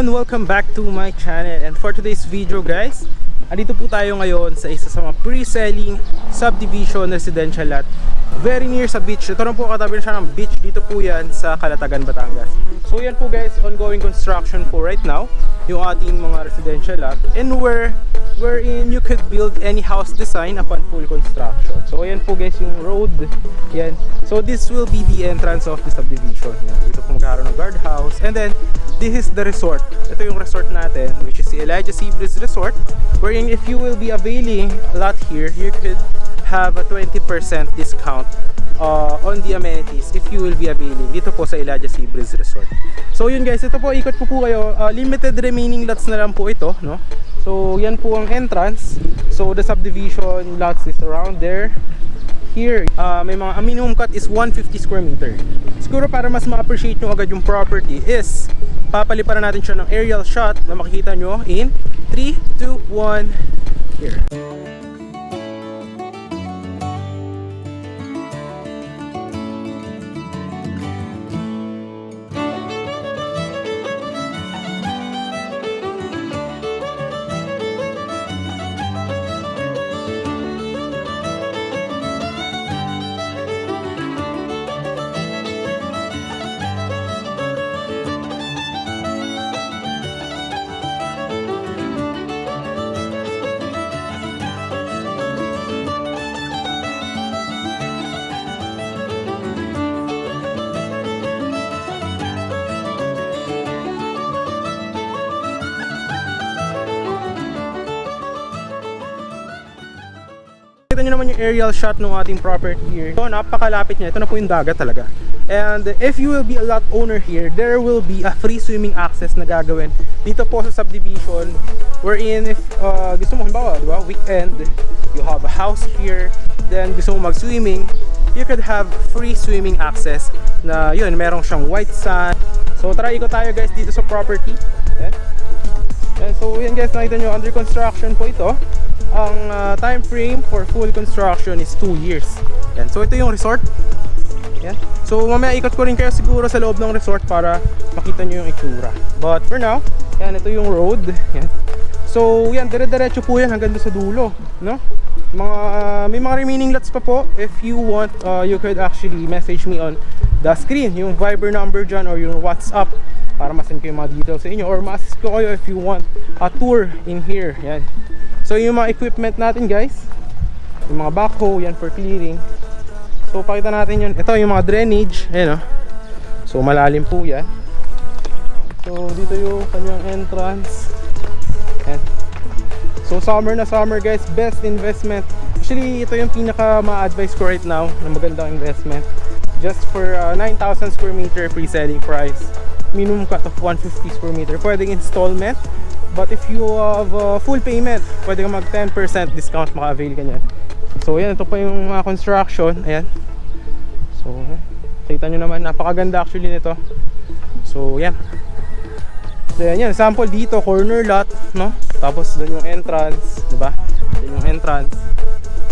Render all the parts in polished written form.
And welcome back to my channel. And for today's video guys, andito po tayo ngayon sa isa sa mga pre-selling subdivision residential lot very near sa beach. Ito na po, katabi na siya ng beach. Dito po yan sa Calatagan, Batangas. So yan po guys, ongoing construction po right now yung ating mga residential lot, and wherein you could build any house design upon full construction. So ayan po guys yung road. Yan. So this will be the entrance of the subdivision. Yan. Dito po magkakaroon ng guardhouse. And then this is the resort. Ito yung resort natin, which is the Elijah Seabreeze Resort, wherein if you will be availing a lot here, you could have a 20% discount on the amenities if you will be availing dito po sa Elijah Seabreeze Resort. So yun guys, ito po, ikot po kayo. Limited remaining lots na lang po ito, no? So yan po ang entrance. So the subdivision lots is around there. Here, may mga minimum cut is 150 square meter. Siguro para mas ma-appreciate nyo agad yung property is papaliparan natin siya ng aerial shot na makikita nyo in 3, 2, 1 here. Kita nyo naman yung aerial shot ng ating property here. So napakalapit niya. Ito na po yung dagat talaga. And if you will be a lot owner here, there will be a free swimming access na gagawin dito po sa subdivision, wherein if gusto mo, halimbawa, di ba, weekend, you have a house here, then gusto mo mag-swimming, you could have free swimming access na yun, merong siyang white sand. So tara, ikot tayo guys dito sa property. And so yan guys, nakita nyo, under construction po ito. Ang time frame for full construction is 2 years. Yan. So ito yung resort. Yan. So mamaya ikot ko rin kayo siguro sa loob ng resort para makita nyo yung itsura. But for now, yan, ito yung road. Yan. So yan, dire-diretso po yan hanggang doon sa dulo, no? May mga remaining lots pa po. If you want, you could actually message me on the screen, yung Viber number dyan or yung WhatsApp, para masend ko yung mga details sa inyo, or ma-assist ko kayo if you want a tour in here. Yan. So yung mga equipment natin guys, yung mga backhoe, yan for clearing. So pakita natin yun. Ito yung mga drainage, ayan o. So malalim po yan. So dito yung kanyang entrance. Ayan. So summer na summer guys, best investment. Actually ito yung pinaka ma-advise ko right now na magandang investment. Just for 9,000 square meter pre-selling price. Minimum cut of 150 square meter. Pwedeng installment. But if you have full payment, pwede ka mag 10% discount, maka-avail ka nyan. So yan, ito pa yung construction. Ayan. So kita nyo naman, napakaganda actually nito. So yan. So yan, sample dito, corner lot, no? Tapos doon yung entrance, diba? Doon yung entrance.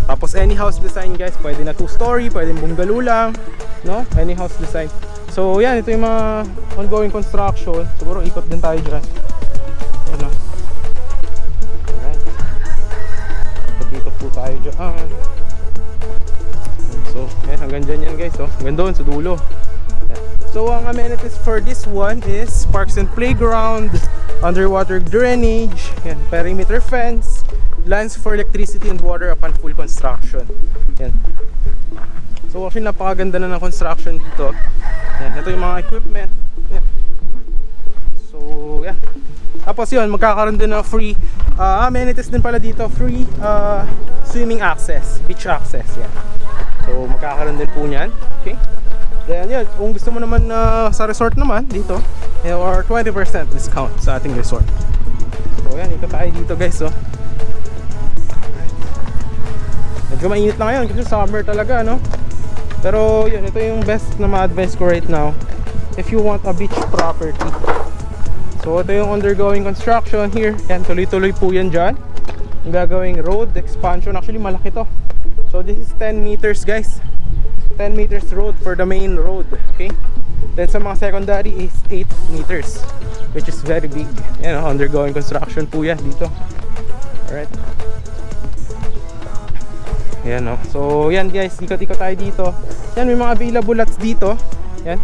Tapos any house design guys, pwede na 2-story, pwede bungalow lang, no? Any house design. So yan, ito yung mga ongoing construction. Siguro ikot din tayo dyan. Ano? Alright. So dito po tayo dyan. So yan, hanggang dyan yan guys, oh. Hanggang doon sa dulo. Yan. So ang amenities for this one is parks and playground, underwater drainage, yan, perimeter fence, lines for electricity and water upon full construction. Yan. So actually napakaganda na ng construction dito. Yan, ito yung mga equipment. Yan. So yeah. Tapos yun, magkakaroon din ng free amenities din pala dito, free swimming access, beach access. Yan. So magkakaroon din po niyan. Okay. Then yun, kung gusto mo naman sa resort naman dito, or 20% discount sa ating resort. So yan, ito tayo dito guys, oh. Medyo mainit na ngayon kasi summer talaga, no? Pero yun, ito yung best na ma-advise ko right now if you want a beach property. So ito yung undergoing construction here. Yan, tuloy-tuloy po yan dyan. Yung gagawing road expansion. Actually malaki to. So this is 10 meters guys. 10 meters road for the main road. Okay. Then sa mga secondary is 8 meters, which is very big. Yan, undergoing construction po yan dito. Alright. Yan, no. So yan guys, ikot-ikot tayo dito. Yan, may mga available lots dito. Yan,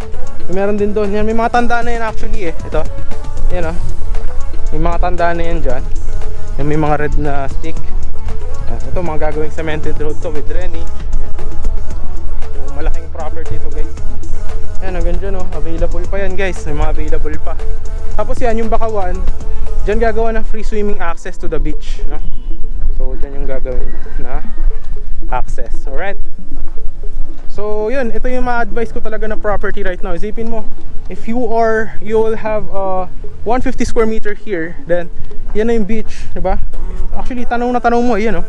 meron din doon. Yan, may mga tanda na yan actually eh. Ito, yan, no. May mga tanda na yan dyan. Yan, may mga red na stick. Yan, ito mga gagawing cemented road to with drainage. Yan. So malaking property to guys. Yan, hanggang dyan, no. Available pa yan guys. May mga available pa. Tapos yan, yung Bakawan, dyan gagawa ng free swimming access to the beach, no? So dyan yung gagawin na access. Alright. So yun, ito yung ma-advise ko talaga na property right now. Isipin mo, if you will have 150 square meter here, then yan na yung beach, diba? Actually, tanong na tanong mo, yan, no?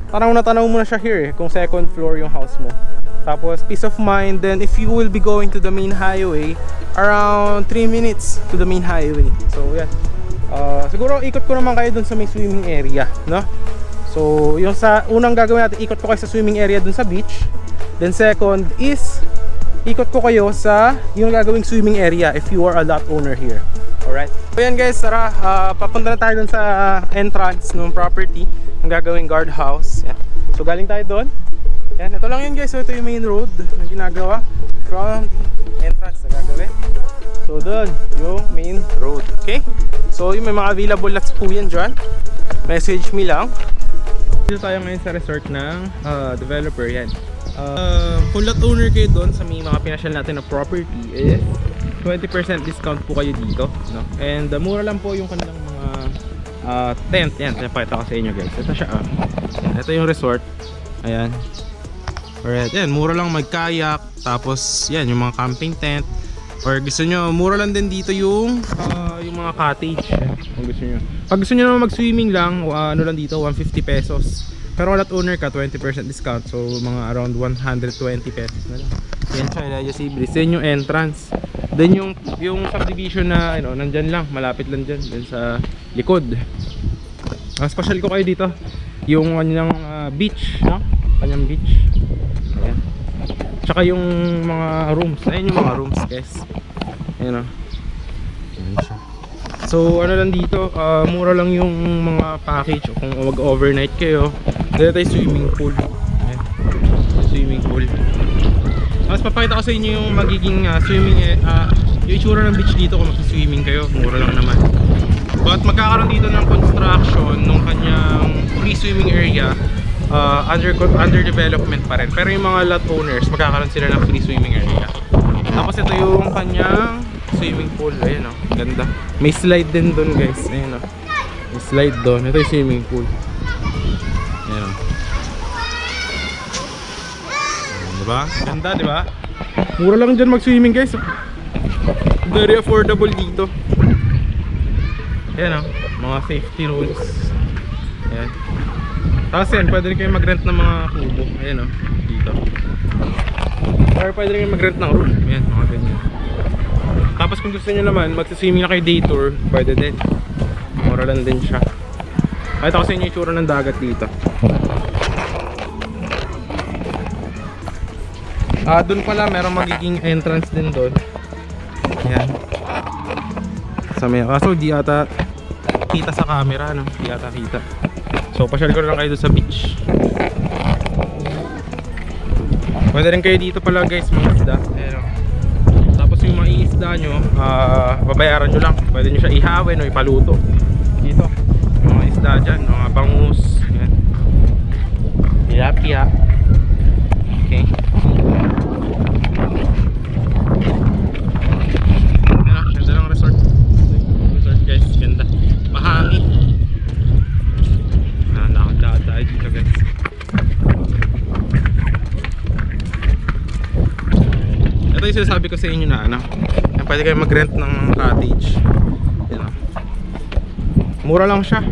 Tanong mo na siya here eh, kung second floor yung house mo. Tapos peace of mind. Then if you will be going to the main highway, around 3 minutes to the main highway. So yan, siguro ikot ko naman kayo dun sa may swimming area, no? So yung sa unang gagawin natin, ikot ko kayo sa swimming area dun sa beach. Then second is ikot ko kayo sa yung gagawing swimming area if you are a lot owner here. Alright. So yan guys, tara, papunta na tayo dun sa entrance ng property, ang gagawing guardhouse. Yan. So galing tayo doon. Yan, ito lang yun guys. So ito yung main road na ginagawa from the entrance na gagawin. So doon, yung main road. Okay? So yung may mga available lots po yan dyan. Message me lang. Dito tayo ngayon sa resort ng developer. Yan. Kung lot owner kayo doon sa may mga pinasyal natin na property, is 20% discount po kayo dito, no? And mura lang po yung kanilang mga tent. Yan, pinapakita ko sa inyo guys. Ito siya. Ito yung resort. Ayan. Alright, yan, mura lang mag-kayak. Tapos yan, yung mga camping tent. Or gusto nyo, mura lang din dito yung mga cottage. Yan, kung gusto nyo. Pag gusto nyo naman mag-swimming lang, ano lang dito, 150 pesos. Pero lot owner ka, 20% discount. So mga around 120 pesos na lang. Yan siya, Elijah Sea Breeze. Yan yung entrance. Then yung subdivision na ano, nandyan lang, malapit lang dyan, dyan sa likod. Special ko kayo dito yung kanyang beach, no? Kanyang beach. Ayan. Tsaka yung mga rooms. Ayan yung mga rooms guys. Ayan, o. Ayan siya. So ano lang dito, mura lang yung mga package. Kung mag-overnight kayo, dito tayo swimming pool. Ayan. Swimming pool. Tapos papakita ko sa inyo yung magiging swimming, yung itsura ng beach dito kung mag-swimming kayo. Mura lang naman. But magkakaroon dito ng construction nung kanyang free swimming area. Under development pa rin. Pero yung mga lot owners, magkakaroon sila ng free swimming area. Tapos ito yung kanyang swimming pool. Ayan, o, ganda. May slide din doon guys. Ayan, o, may slide doon. Ito yung swimming pool. Ayan, o. Diba? Ganda, diba? Mura lang dyan mag-swimming guys. Very affordable dito. Ayan, o, mga safety rules. Ayan. Tapos yan, pwede rin kayo mag-rent ng mga kubo. Ayan, o, dito. Or pwede rin kayo mag-rent ng room. Ayan, mga ganyan. Tapos kung gusto nyo naman, magsiswimming na kayo day tour, pwede din. Mura lang din siya. Pakita ko sa inyo yung tsura ng dagat dito. Doon pala, merong magiging entrance din doon. Ayan. Sa may, kaso di ata kita sa camera, no? Di ata kita. So pasyal ko lang kayo doon sa beach. Pwede rin kayo dito pala guys, mga isda. Ayan, o. Tapos yung mga isda nyo, babayaran nyo lang. Pwede nyo siya ihawin o ipaluto. Dito, yung mga isda dyan, mga bangus. Ayan. Tilapia. Okay. Ayan, ganda ng resort. Resort guys, ganda. Mahangin. Nakakadaan tayo dito guys. Ito yung sinasabi ko sa inyo na ano, pwede kayo mag-rent ng cottage. Yan, o. Mura lang siya.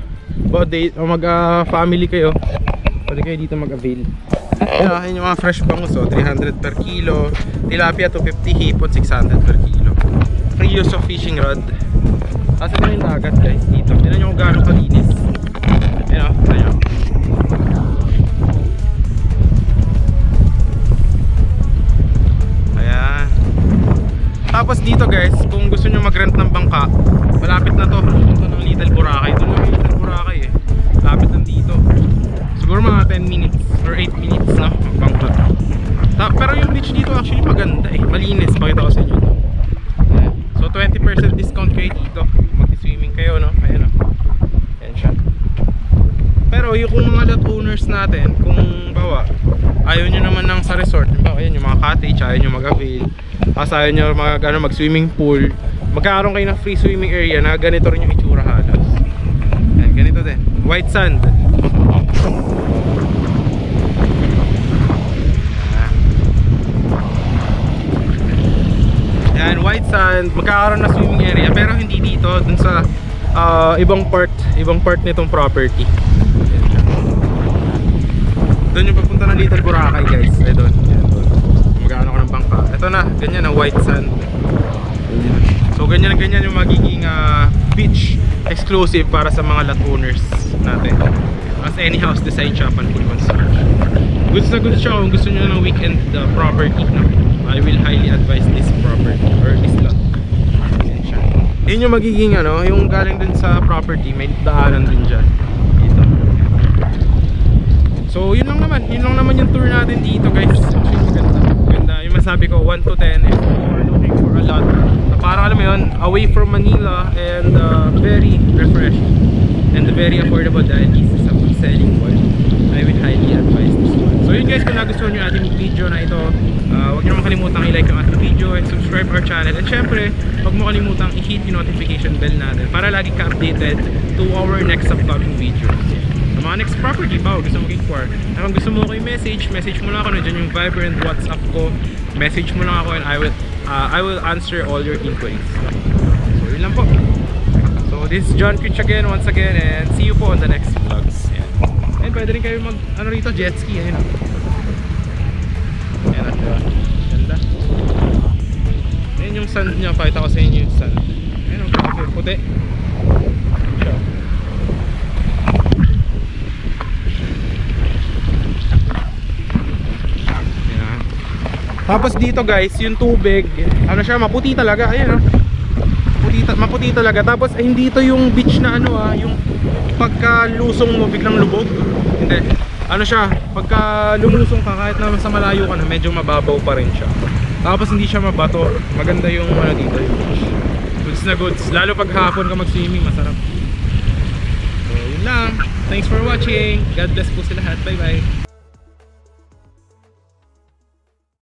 About day, o mag-family kayo, pwede kayo dito mag-avail. Yan, yun yung mga fresh bangus, 300 per kilo. Tilapia 250, hipon 600 per kilo. Free use of fishing rod. Tapos ito yung dagat guys dito. Tignan nyo kung gaano kalinis. Yan, o, tignan nyo. Tapos dito guys, kung gusto nyo mag-rent ng bangka, malapit na to. Ito ng Little Boracay. Ito lang yung Little Boracay eh. Malapit lang dito. Siguro mga 10 minutes or 8 minutes na magbangka. Pero yung beach dito actually maganda eh. Malinis. Pakita ko sa inyo to. Ayan. So 20% discount kayo dito. Mag-swimming kayo, no? Ayan, no? Ayan siya. Pero yung kung mga lot owners natin, kung bawa ayaw nyo naman ng sa resort, bawa ayan yung mga cottage, ayaw nyo mag-avail, tapos ayaw nyo mag-swimming pool, magkakaroon kayo ng free swimming area na ganito rin yung itsura halos. Ayan, ganito din, white sand. Ayan, white sand, magkakaroon na swimming area pero hindi dito, dun sa ibang part nitong property. Doon yung papunta ng Little Boracay guys. Ay doon. Magkano ko ng bangka. Ito na, ganyan ang white sand. So ganyan yung magiging beach exclusive para sa mga lot owners natin. As any house design shop and full construction. Goods na goods siya kung gusto nyo ng weekend property, no? I will highly advise this property or this lot. Yun yung magiging yung galing dun sa property, may daanan din dyan. Dito. So yun lang naman yung tour natin dito guys. Actually maganda. Yung masabi ko 1 to 10 if you're looking for a lot na parang alam mo yun, away from Manila and very refreshing and very affordable dahil this is a good selling point. I will highly advise this one. So yun guys, kung nagustuhan nyo yung ating video na ito, huwag nyo naman kalimutang i-like yung ating video and subscribe our channel. And syempre, huwag mo kalimutang i-hit yung notification bell natin para lagi ka updated to our next upcoming videos. Sa mga next property ba, gusto mo mag-inquire. Kung gusto mo ko yung message mo lang ako. Nandiyan yung Viber and WhatsApp ko. Message mo lang ako and I will answer all your inquiries. So yun lang po. So this is John Critch again, once again, and see you po on the next vlogs. Yan. And pwede rin kayo mag rito, jet ski. Ayun. Yan at ganda. Ayan yung sand niya, pakita ko sa inyo yung sand. Ayan ang grabe, puti. Siya. Ayan. Tapos dito guys, yung tubig, siya, maputi talaga. Ayan maputi talaga. Tapos hindi ito yung beach na yung pagka lusong mo biglang lubog. Hindi. Siya, pagka lumusong ka kahit naman sa malayo ka na, medyo mababaw pa rin siya. Tapos hindi siya mabato. Maganda yung dito yung beach. Goods na goods. Lalo pag hapon ka mag-swimming, masarap. So yun lang. Thanks for watching. God bless po sa lahat. Bye bye.